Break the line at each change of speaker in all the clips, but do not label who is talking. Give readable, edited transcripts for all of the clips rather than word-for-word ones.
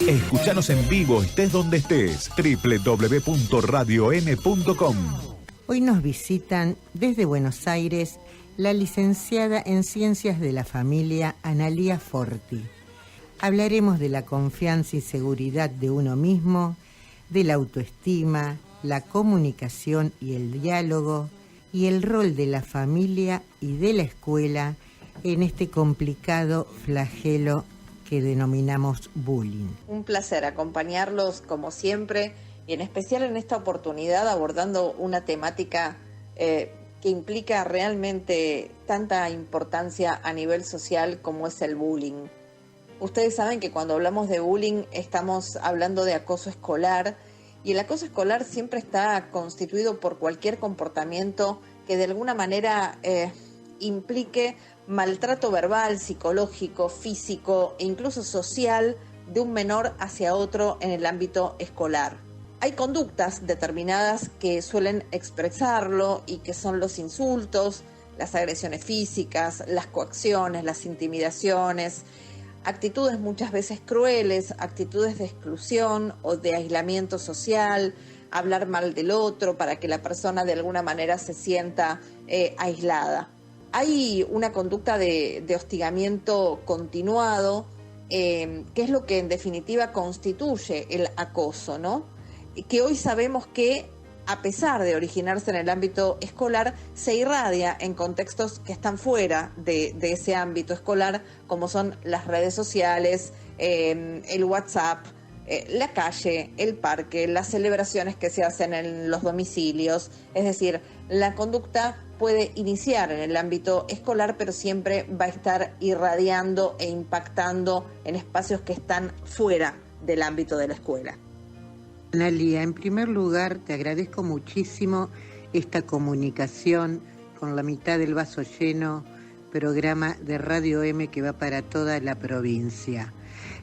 Escúchanos en vivo, estés donde estés. www.radiom.com.
Hoy nos visitan desde Buenos Aires la licenciada en Ciencias de la Familia Analía Forti. Hablaremos de la confianza y seguridad de uno mismo, de la autoestima, la comunicación y el diálogo, y el rol de la familia y de la escuela en este complicado flagelo que denominamos bullying.
Un placer acompañarlos como siempre y en especial en esta oportunidad abordando una temática que implica realmente tanta importancia a nivel social como es el bullying. Ustedes saben que cuando hablamos de bullying estamos hablando de acoso escolar y el acoso escolar siempre está constituido por cualquier comportamiento que de alguna manera implique maltrato verbal, psicológico, físico e incluso social de un menor hacia otro en el ámbito escolar. Hay conductas determinadas que suelen expresarlo y que son los insultos, las agresiones físicas, las coacciones, las intimidaciones, actitudes muchas veces crueles, actitudes de exclusión o de aislamiento social, hablar mal del otro para que la persona de alguna manera se sienta aislada. Hay una conducta de hostigamiento continuado, que es lo que en definitiva constituye el acoso, ¿no? Que hoy sabemos que, a pesar de originarse en el ámbito escolar, se irradia en contextos que están fuera de ese ámbito escolar, como son las redes sociales, el WhatsApp, la calle, el parque, las celebraciones que se hacen en los domicilios. Es decir, la conducta puede iniciar en el ámbito escolar, pero siempre va a estar irradiando e impactando en espacios que están fuera del ámbito de la escuela.
Analía, en primer lugar, te agradezco muchísimo esta comunicación con La Mitad del Vaso Lleno, programa de Radio M que va para toda la provincia.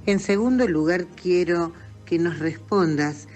En segundo lugar, quiero que nos respondas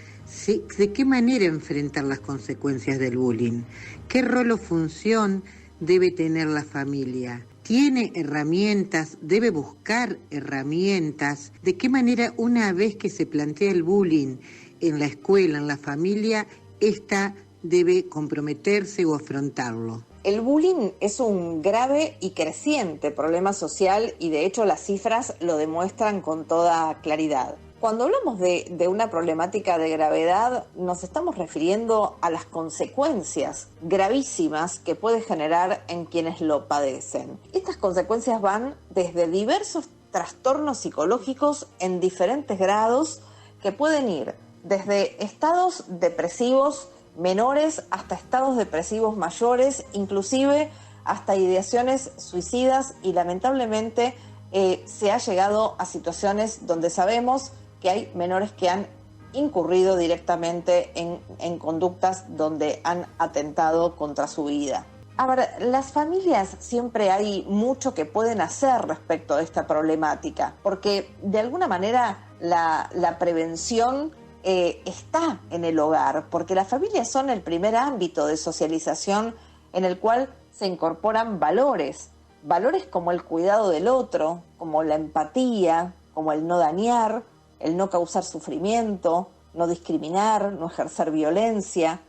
de qué manera enfrentar las consecuencias del bullying, qué rol o función debe tener la familia. ¿Tiene herramientas? ¿Debe buscar herramientas? ¿De qué manera, una vez que se plantea el bullying en la escuela, en la familia, esta debe comprometerse o afrontarlo?
El bullying es un grave y creciente problema social y de hecho las cifras lo demuestran con toda claridad. Cuando hablamos de una problemática de gravedad, nos estamos refiriendo a las consecuencias gravísimas que puede generar en quienes lo padecen. Estas consecuencias van desde diversos trastornos psicológicos en diferentes grados que pueden ir desde estados depresivos menores hasta estados depresivos mayores, inclusive hasta ideaciones suicidas y lamentablemente se ha llegado a situaciones donde sabemos que hay menores que han incurrido directamente en conductas donde han atentado contra su vida. Ahora, las familias siempre hay mucho que pueden hacer respecto a esta problemática, porque de alguna manera la prevención está en el hogar, porque las familias son el primer ámbito de socialización en el cual se incorporan valores como el cuidado del otro, como la empatía, como el no dañar, el no causar sufrimiento, no discriminar, no ejercer violencia.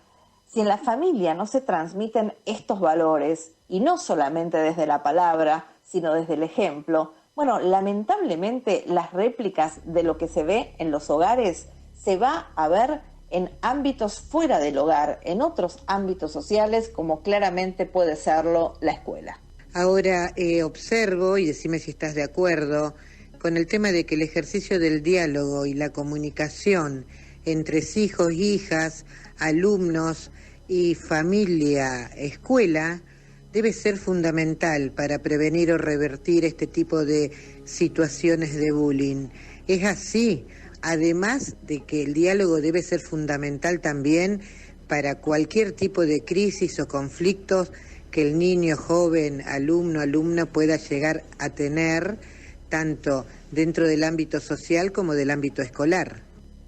Si en la familia no se transmiten estos valores, y no solamente desde la palabra, sino desde el ejemplo, bueno, lamentablemente las réplicas de lo que se ve en los hogares se va a ver en ámbitos fuera del hogar, en otros ámbitos sociales, como claramente puede serlo la escuela.
Ahora observo, y decime si estás de acuerdo, con el tema de que el ejercicio del diálogo y la comunicación entre hijos, hijas, alumnos y familia, escuela, debe ser fundamental para prevenir o revertir este tipo de situaciones de bullying. Es así, además de que el diálogo debe ser fundamental también para cualquier tipo de crisis o conflictos que el niño, joven, alumno, alumna pueda llegar a tener, tanto dentro del ámbito social como del ámbito escolar.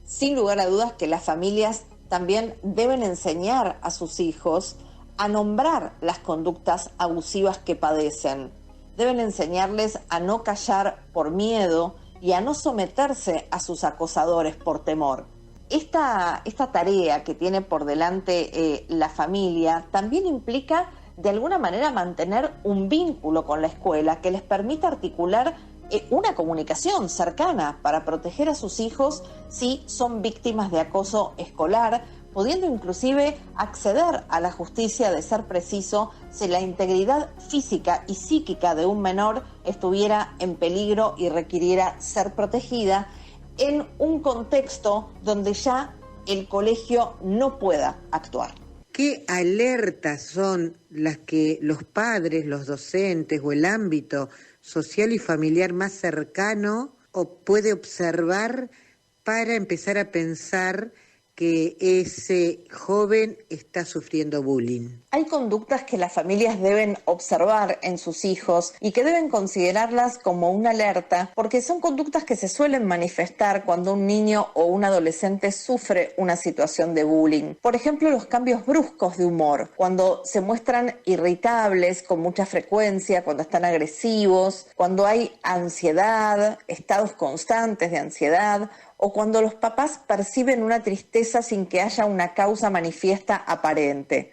Sin lugar a dudas que las familias también deben enseñar a sus hijos a nombrar las conductas abusivas que padecen. Deben enseñarles a no callar por miedo y a no someterse a sus acosadores por temor. Esta tarea que tiene por delante la familia también implica de alguna manera mantener un vínculo con la escuela que les permita articular una comunicación cercana para proteger a sus hijos si son víctimas de acoso escolar, pudiendo inclusive acceder a la justicia de ser preciso si la integridad física y psíquica de un menor estuviera en peligro y requiriera ser protegida en un contexto donde ya el colegio no pueda actuar.
¿Qué alertas son las que los padres, los docentes o el ámbito social y familiar más cercano puede observar para empezar a pensar que ese joven está sufriendo bullying?
Hay conductas que las familias deben observar en sus hijos y que deben considerarlas como una alerta, porque son conductas que se suelen manifestar cuando un niño o un adolescente sufre una situación de bullying. Por ejemplo, los cambios bruscos de humor, cuando se muestran irritables con mucha frecuencia, cuando están agresivos, cuando hay ansiedad, estados constantes de ansiedad, o cuando los papás perciben una tristeza sin que haya una causa manifiesta aparente.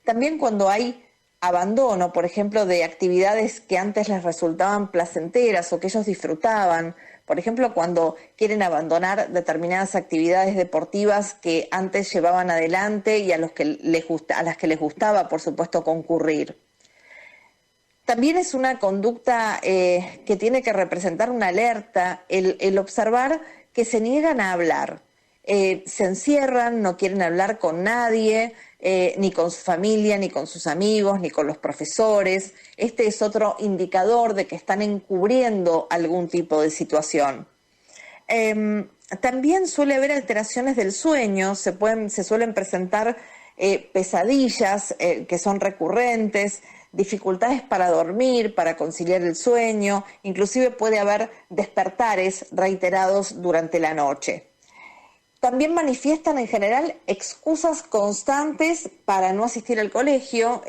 También cuando hay abandono, por ejemplo, de actividades que antes les resultaban placenteras o que ellos disfrutaban. Por ejemplo, cuando quieren abandonar determinadas actividades deportivas que antes llevaban adelante y a las que les gustaba, por supuesto, concurrir. También es una conducta que tiene que representar una alerta, el observar que se niegan a hablar, se encierran, no quieren hablar con nadie, ni con su familia, ni con sus amigos, ni con los profesores. Este es otro indicador de que están encubriendo algún tipo de situación. También suele haber alteraciones del sueño, se suelen presentar pesadillas que son recurrentes, dificultades para dormir, para conciliar el sueño, inclusive puede haber despertares reiterados durante la noche. También manifiestan en general excusas constantes para no asistir al colegio,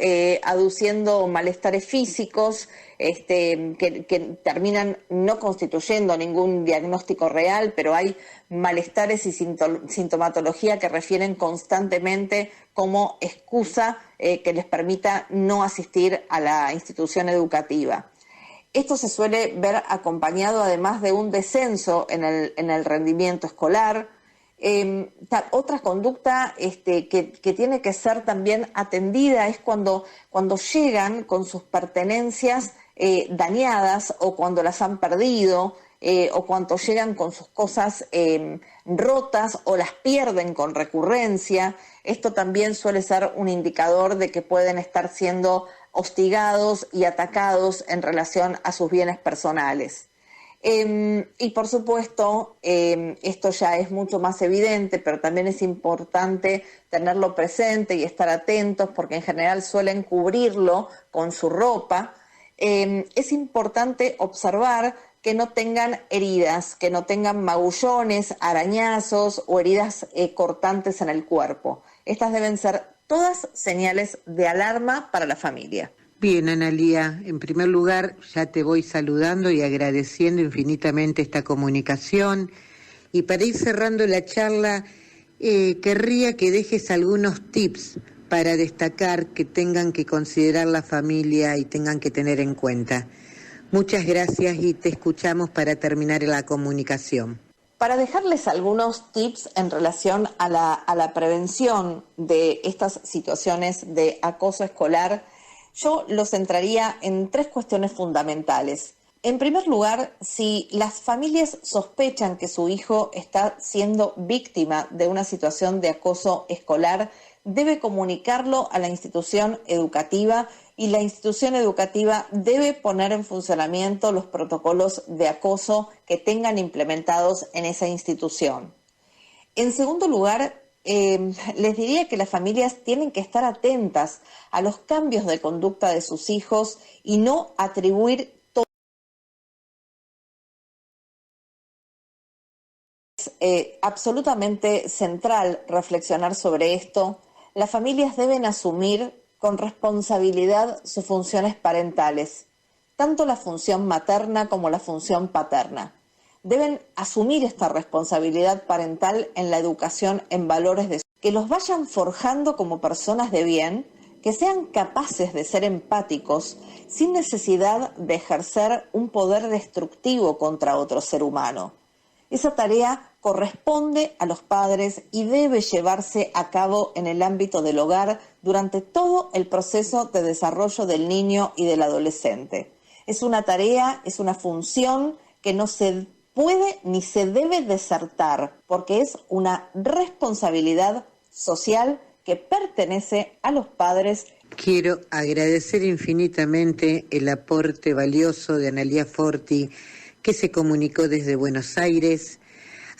aduciendo malestares físicos que terminan no constituyendo ningún diagnóstico real, pero hay malestares y sintomatología que refieren constantemente como excusa que les permita no asistir a la institución educativa. Esto se suele ver acompañado además de un descenso en el rendimiento escolar. Otra conducta que tiene que ser también atendida es cuando llegan con sus pertenencias dañadas o cuando las han perdido o cuando llegan con sus cosas rotas o las pierden con recurrencia. Esto también suele ser un indicador de que pueden estar siendo hostigados y atacados en relación a sus bienes personales. Y por supuesto, esto ya es mucho más evidente, pero también es importante tenerlo presente y estar atentos porque en general suelen cubrirlo con su ropa. Es importante observar que no tengan heridas, que no tengan magullones, arañazos o heridas cortantes en el cuerpo. Estas deben ser todas señales de alarma para la familia.
Bien, Analía, en primer lugar ya te voy saludando y agradeciendo infinitamente esta comunicación. Y para ir cerrando la charla, querría que dejes algunos tips para destacar que tengan que considerar la familia y tengan que tener en cuenta. Muchas gracias y te escuchamos para terminar la comunicación.
Para dejarles algunos tips en relación a la prevención de estas situaciones de acoso escolar, yo los centraría en 3 cuestiones fundamentales. En primer lugar, si las familias sospechan que su hijo está siendo víctima de una situación de acoso escolar, debe comunicarlo a la institución educativa y la institución educativa debe poner en funcionamiento los protocolos de acoso que tengan implementados en esa institución. En segundo lugar, les diría que las familias tienen que estar atentas a los cambios de conducta de sus hijos y no atribuir todo. Es absolutamente central reflexionar sobre esto. Las familias deben asumir con responsabilidad sus funciones parentales, tanto la función materna como la función paterna. deben asumir esta responsabilidad parental en la educación en valores que los vayan forjando como personas de bien, que sean capaces de ser empáticos sin necesidad de ejercer un poder destructivo contra otro ser humano. Esa tarea corresponde a los padres y debe llevarse a cabo en el ámbito del hogar durante todo el proceso de desarrollo del niño y del adolescente. Es una tarea, es una función que no se puede ni se debe desertar, porque es una responsabilidad social que pertenece a los padres.
Quiero agradecer infinitamente el aporte valioso de Analía Forti, que se comunicó desde Buenos Aires.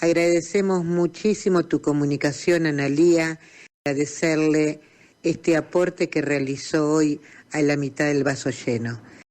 Agradecemos muchísimo tu comunicación, Analía, agradecerle este aporte que realizó hoy a La Mitad del Vaso Lleno.